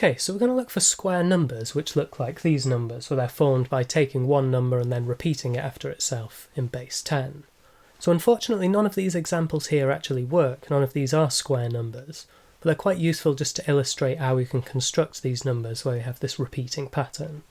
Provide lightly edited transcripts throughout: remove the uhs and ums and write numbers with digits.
Okay, so we're going to look for square numbers which look like these numbers, where they're formed by taking one number and then repeating it after itself in base 10. So unfortunately none of these examples here actually work, none of these are square numbers, but they're quite useful just to illustrate how we can construct these numbers where we have this repeating pattern.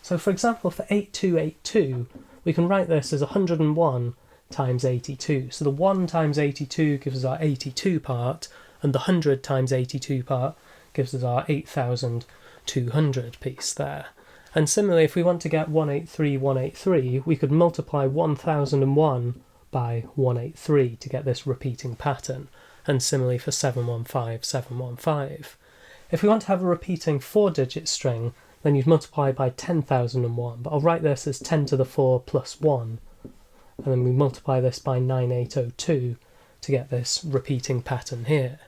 So for example, for 8282, we can write this as 101 times 82. So the 1 times 82 gives us our 82 part, and the 100 times 82 part gives us our 8,200 piece there. And similarly, if we want to get 183, we could multiply 1001 by 183 to get this repeating pattern, and similarly for 715. If we want to have a repeating 4-digit string, then you'd multiply by 10,001, but I'll write this as 10 to the 4 plus 1, and then we multiply this by 9802 to get this repeating pattern here.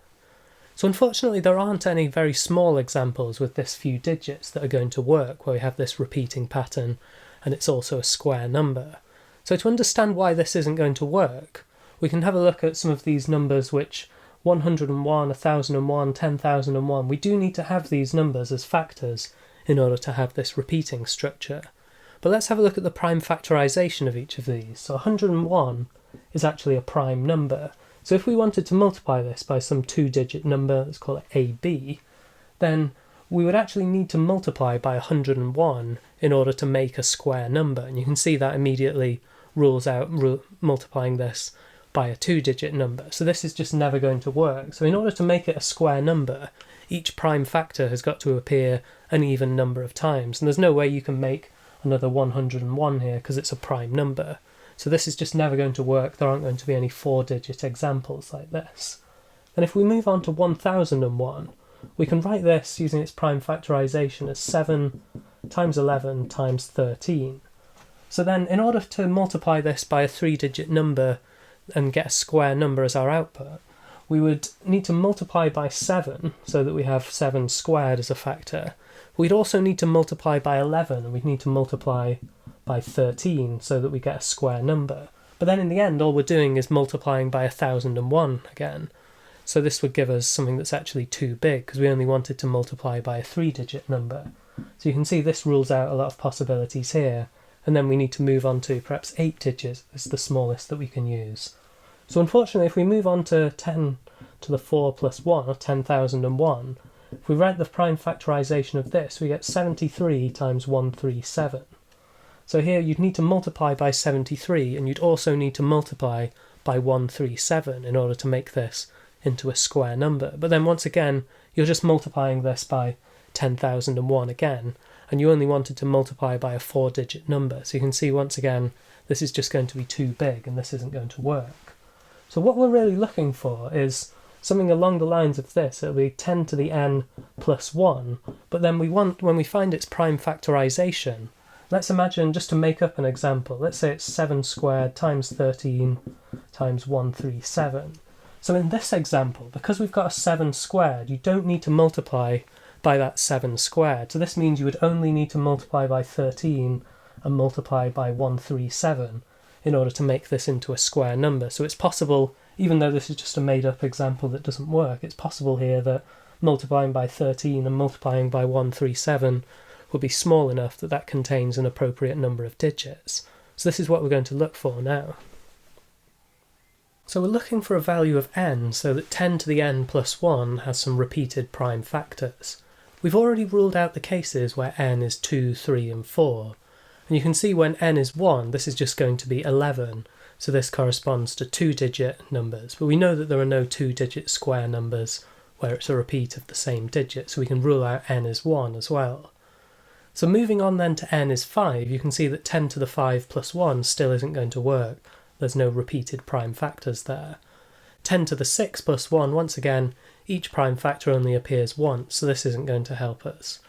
So unfortunately there aren't any very small examples with this few digits that are going to work where we have this repeating pattern and it's also a square number. So to understand why this isn't going to work, we can have a look at some of these numbers which 101, 1001, 10,001, we do need to have these numbers as factors in order to have this repeating structure. But let's have a look at the prime factorisation of each of these. So 101 is actually a prime number. So if we wanted to multiply this by some 2-digit number, let's call it AB, then we would actually need to multiply by 101 in order to make a square number. And you can see that immediately rules out multiplying this by a 2-digit number. So this is just never going to work. So in order to make it a square number, each prime factor has got to appear an even number of times. And there's no way you can make another 101 here because it's a prime number. So this is just never going to work. There aren't going to be any 4-digit examples like this. And if we move on to 1001, we can write this using its prime factorisation as 7 times 11 times 13. So then in order to multiply this by a 3-digit number and get a square number as our output, we would need to multiply by 7 so that we have 7 squared as a factor. We'd also need to multiply by 11 and we'd need to multiply by 13 so that we get a square number. But then in the end all we're doing is multiplying by 1001 again. So this would give us something that's actually too big because we only wanted to multiply by a 3-digit number. So you can see this rules out a lot of possibilities here, and then we need to move on to perhaps 8 digits as the smallest that we can use. So unfortunately if we move on to 10 to the 4 plus 1, or 10,001, if we write the prime factorisation of this, we get 73 times 137. So here you'd need to multiply by 73 and you'd also need to multiply by 137 in order to make this into a square number. But then once again, you're just multiplying this by 10,001 again, and you only wanted to multiply by a 4-digit number. So you can see once again, this is just going to be too big and this isn't going to work. So what we're really looking for is something along the lines of this. It'll be 10 to the n plus 1, but then when we find its prime factorisation, let's imagine, just to make up an example, let's say it's 7 squared times 13 times 137. So in this example, because we've got a 7 squared, you don't need to multiply by that 7 squared. So this means you would only need to multiply by 13 and multiply by 137 in order to make this into a square number. So it's possible, even though this is just a made-up example that doesn't work, it's possible here that multiplying by 13 and multiplying by 137 will be small enough that that contains an appropriate number of digits. So this is what we're going to look for now. So we're looking for a value of n so that 10 to the n plus 1 has some repeated prime factors. We've already ruled out the cases where n is 2, 3 and 4. And you can see when n is 1, this is just going to be 11. So this corresponds to 2-digit numbers. But we know that there are no 2-digit square numbers where it's a repeat of the same digit. So we can rule out n is 1 as well. So moving on then to n is 5, you can see that 10 to the 5 plus 1 still isn't going to work. There's no repeated prime factors there. 10 to the 6 plus 1, once again, each prime factor only appears once, so this isn't going to help us.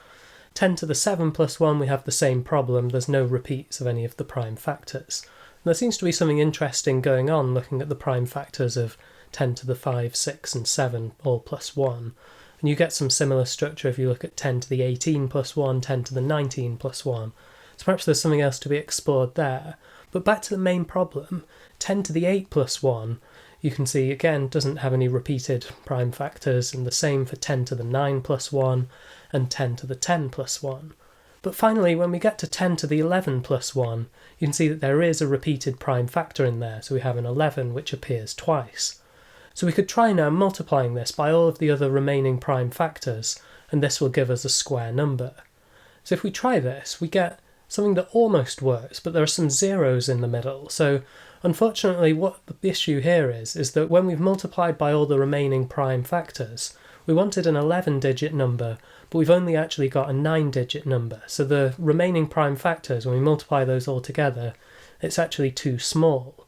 10 to the 7 plus 1, we have the same problem. There's no repeats of any of the prime factors. And there seems to be something interesting going on looking at the prime factors of 10 to the 5, 6 and 7, all plus 1. And you get some similar structure if you look at 10 to the 18 plus 1, 10 to the 19 plus 1. So perhaps there's something else to be explored there. But back to the main problem, 10 to the 8 plus 1, you can see again doesn't have any repeated prime factors, and the same for 10 to the 9 plus 1 and 10 to the 10 plus 1. But finally, when we get to 10 to the 11 plus 1, you can see that there is a repeated prime factor in there, so we have an 11 which appears twice. So we could try now multiplying this by all of the other remaining prime factors, and this will give us a square number. So if we try this, we get something that almost works, but there are some zeros in the middle. So unfortunately, what the issue here is that when we've multiplied by all the remaining prime factors, we wanted an 11-digit number, but we've only actually got a 9-digit number. So the remaining prime factors, when we multiply those all together, it's actually too small.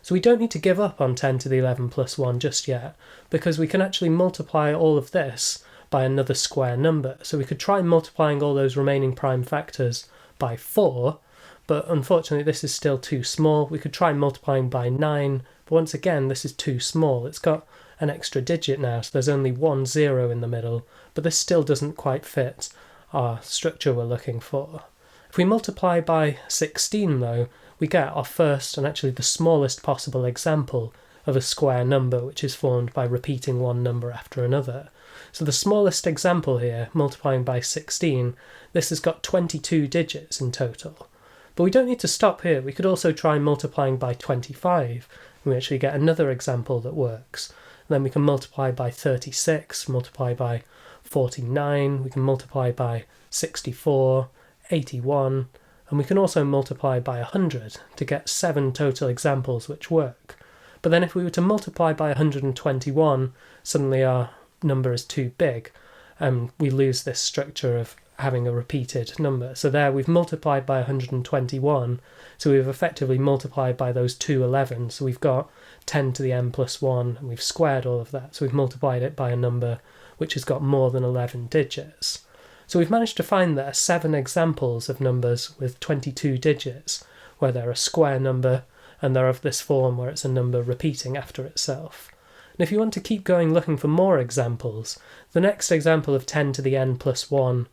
So we don't need to give up on 10 to the 11 plus 1 just yet, because we can actually multiply all of this by another square number. So we could try multiplying all those remaining prime factors by 4, but unfortunately this is still too small. We could try multiplying by 9, but once again this is too small. It's got an extra digit now, so there's only 1 0 in the middle, but this still doesn't quite fit our structure we're looking for. If we multiply by 16 though, we get our first and actually the smallest possible example of a square number which is formed by repeating one number after another. So the smallest example here, multiplying by 16, this has got 22 digits in total. But we don't need to stop here. We could also try multiplying by 25, and we actually get another example that works. And then we can multiply by 36, multiply by 49, we can multiply by 64, 81, and we can also multiply by 100 to get 7 total examples which work. But then if we were to multiply by 121, suddenly our number is too big, and we lose this structure of having a repeated number. So there we've multiplied by 121, so we've effectively multiplied by those two 11s, so we've got 10 to the n plus 1, and we've squared all of that, so we've multiplied it by a number which has got more than 11 digits. So we've managed to find there 7 examples of numbers with 22 digits, where they're a square number, and they're of this form where it's a number repeating after itself. And if you want to keep going looking for more examples, the next example of 10 to the n plus 1,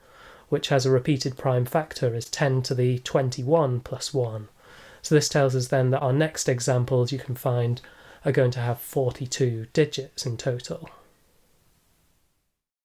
which has a repeated prime factor, is 10 to the 21 plus 1. So this tells us then that our next examples you can find are going to have 42 digits in total.